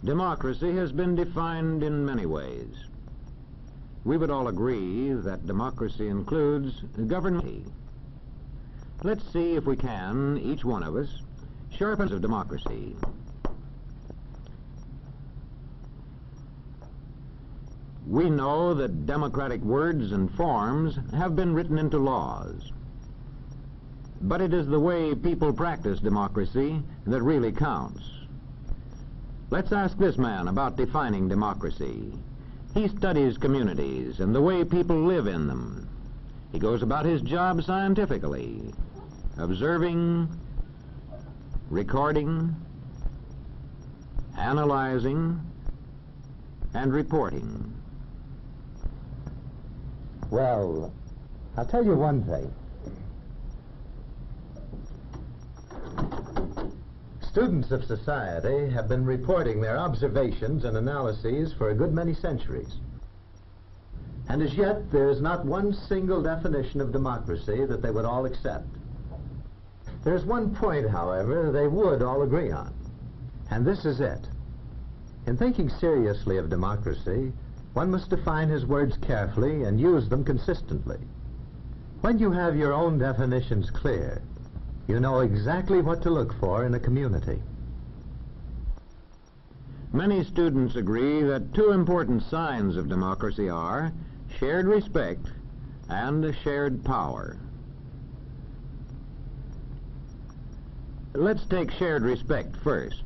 Democracy has been defined in many ways. We would all agree that democracy includes government. Let's see if we can, each one of us, sharpen of democracy. We know that democratic words and forms have been written into laws. But it is the way people practice democracy that really counts. Let's ask this man about defining democracy. He studies communities and the way people live in them. He goes about his job scientifically, observing, recording, analyzing, and reporting. Well, I'll tell you one thing. Students of society have been reporting their observations and analyses for a good many centuries. And as yet, there is not one single definition of democracy that they would all accept. There's one point, however, they would all agree on, and this is it. In thinking seriously of democracy, one must define his words carefully and use them consistently. When you have your own definitions clear, you know exactly what to look for in a community. Many students agree that two important signs of democracy are shared respect and shared power. Let's take shared respect first.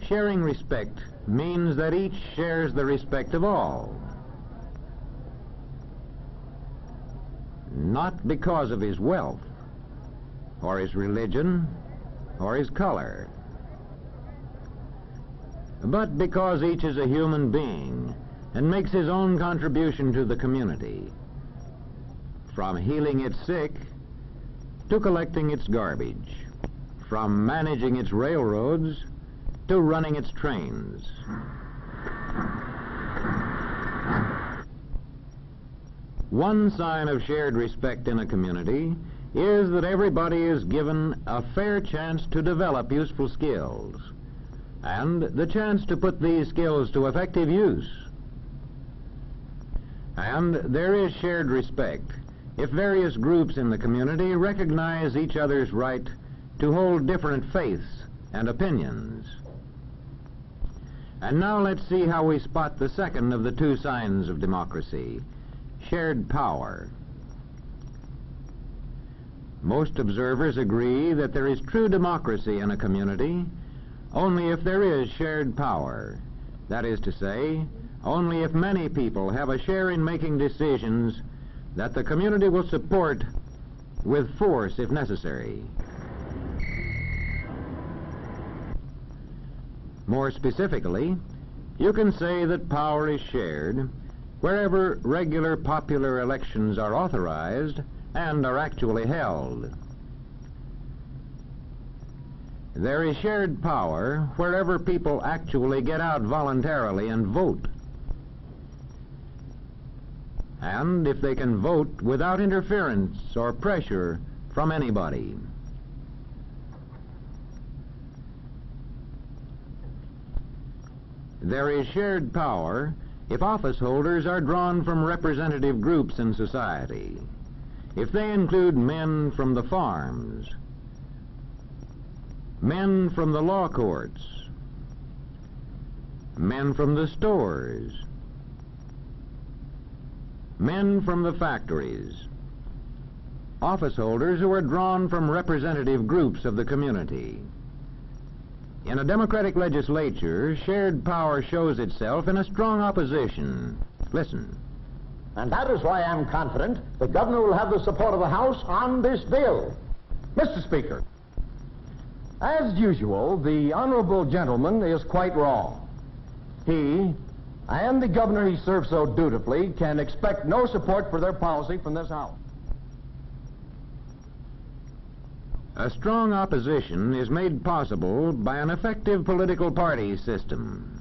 Sharing respect means that each shares the respect of all. Not because of his wealth, or his religion, or his color, but because each is a human being and makes his own contribution to the community, from healing its sick to collecting its garbage, from managing its railroads to running its trains. One sign of shared respect in a community is that everybody is given a fair chance to develop useful skills and the chance to put these skills to effective use. And there is shared respect if various groups in the community recognize each other's right to hold different faiths and opinions. And now let's see how we spot the second of the two signs of democracy, shared power. Most observers agree that there is true democracy in a community only if there is shared power. That is to say, only if many people have a share in making decisions that the community will support with force if necessary. More specifically, you can say that power is shared wherever regular popular elections are authorized and are actually held. There is shared power wherever people actually get out voluntarily and vote. And if they can vote without interference or pressure from anybody. There is shared power if office holders are drawn from representative groups in society, if they include men from the farms, men from the law courts, men from the stores, men from the factories, office holders who are drawn from representative groups of the community. In a democratic legislature, shared power shows itself in a strong opposition. Listen. And that is why I'm confident the governor will have the support of the House on this bill. Mr. Speaker, as usual, the honorable gentleman is quite wrong. He and the governor he serves so dutifully can expect no support for their policy from this House. A strong opposition is made possible by an effective political party system.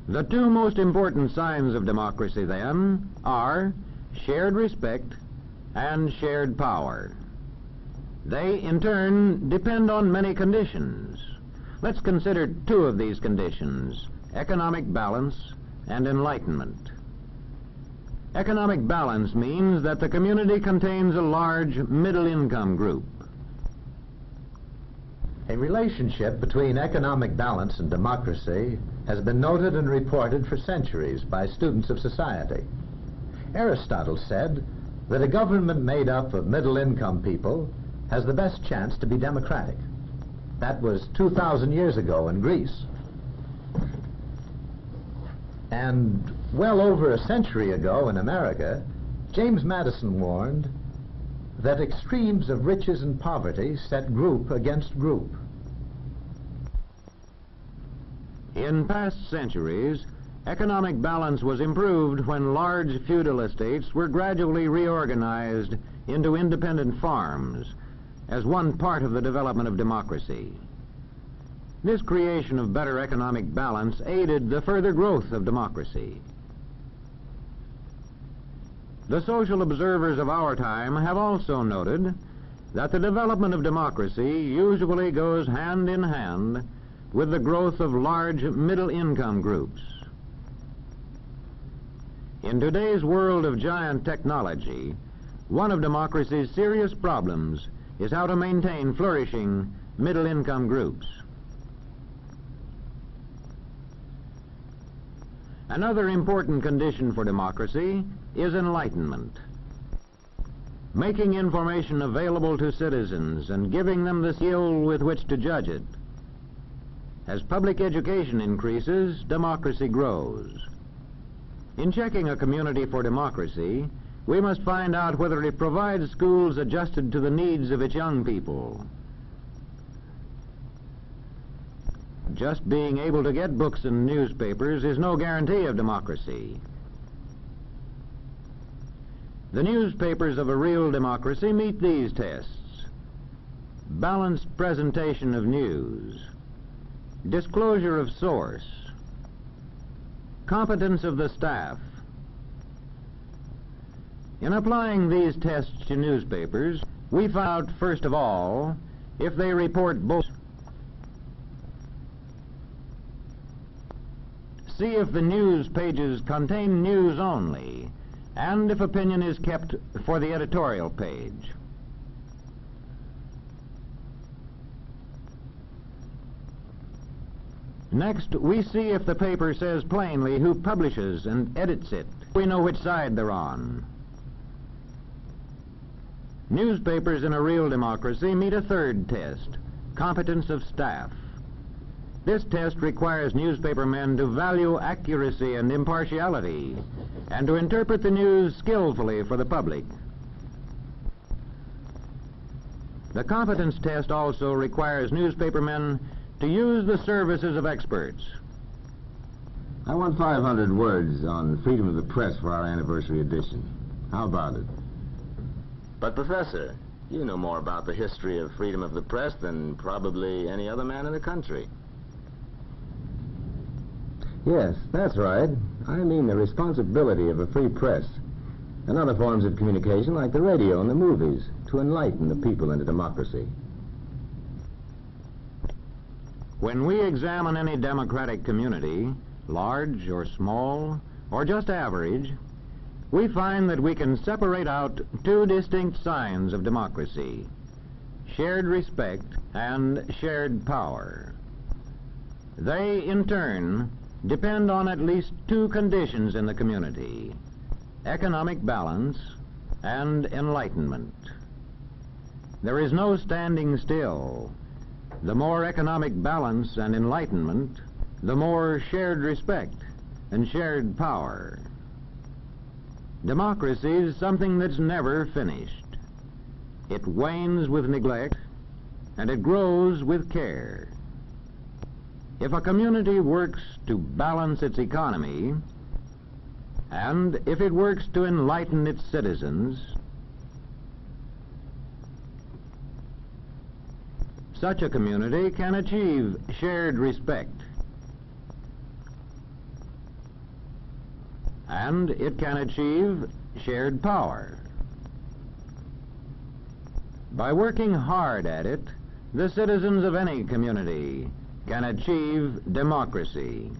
The two most important signs of democracy, then, are shared respect and shared power. They, in turn, depend on many conditions. Let's consider two of these conditions: economic balance and enlightenment. Economic balance means that the community contains a large middle-income group. A relationship between economic balance and democracy has been noted and reported for centuries by students of society. Aristotle said that a government made up of middle-income people has the best chance to be democratic. That was 2,000 years ago in Greece. And well over a century ago in America, James Madison warned that extremes of riches and poverty set group against group. In past centuries, economic balance was improved when large feudal estates were gradually reorganized into independent farms as one part of the development of democracy. This creation of better economic balance aided the further growth of democracy. The social observers of our time have also noted that the development of democracy usually goes hand in hand with the growth of large middle-income groups. In today's world of giant technology, one of democracy's serious problems is how to maintain flourishing middle-income groups. Another important condition for democracy is enlightenment. Making information available to citizens and giving them the skill with which to judge it. As public education increases, democracy grows. In checking a community for democracy, we must find out whether it provides schools adjusted to the needs of its young people. Just being able to get books and newspapers is no guarantee of democracy. The newspapers of a real democracy meet these tests: balanced presentation of news, disclosure of source, competence of the staff. In applying these tests to newspapers, we find out, first of all, if they report both. See if the news pages contain news only, and if opinion is kept for the editorial page. Next, we see if the paper says plainly who publishes and edits it. We know which side they're on. Newspapers in a real democracy meet a third test: competence of staff. This test requires newspaper men to value accuracy and impartiality and to interpret the news skillfully for the public. The competence test also requires newspaper men to use the services of experts. I want 500 words on freedom of the press for our anniversary edition. How about it? But, Professor, you know more about the history of freedom of the press than probably any other man in the country. Yes, that's right. I mean the responsibility of a free press and other forms of communication like the radio and the movies to enlighten the people into democracy. When we examine any democratic community, large or small, or just average, we find that we can separate out two distinct signs of democracy: shared respect and shared power. They, in turn, depend on at least two conditions in the community: economic balance and enlightenment. There is no standing still. The more economic balance and enlightenment, the more shared respect and shared power. Democracy is something that's never finished. It wanes with neglect, and it grows with care. If a community works to balance its economy, and if it works to enlighten its citizens, such a community can achieve shared respect, and it can achieve shared power. By working hard at it, the citizens of any community can achieve democracy.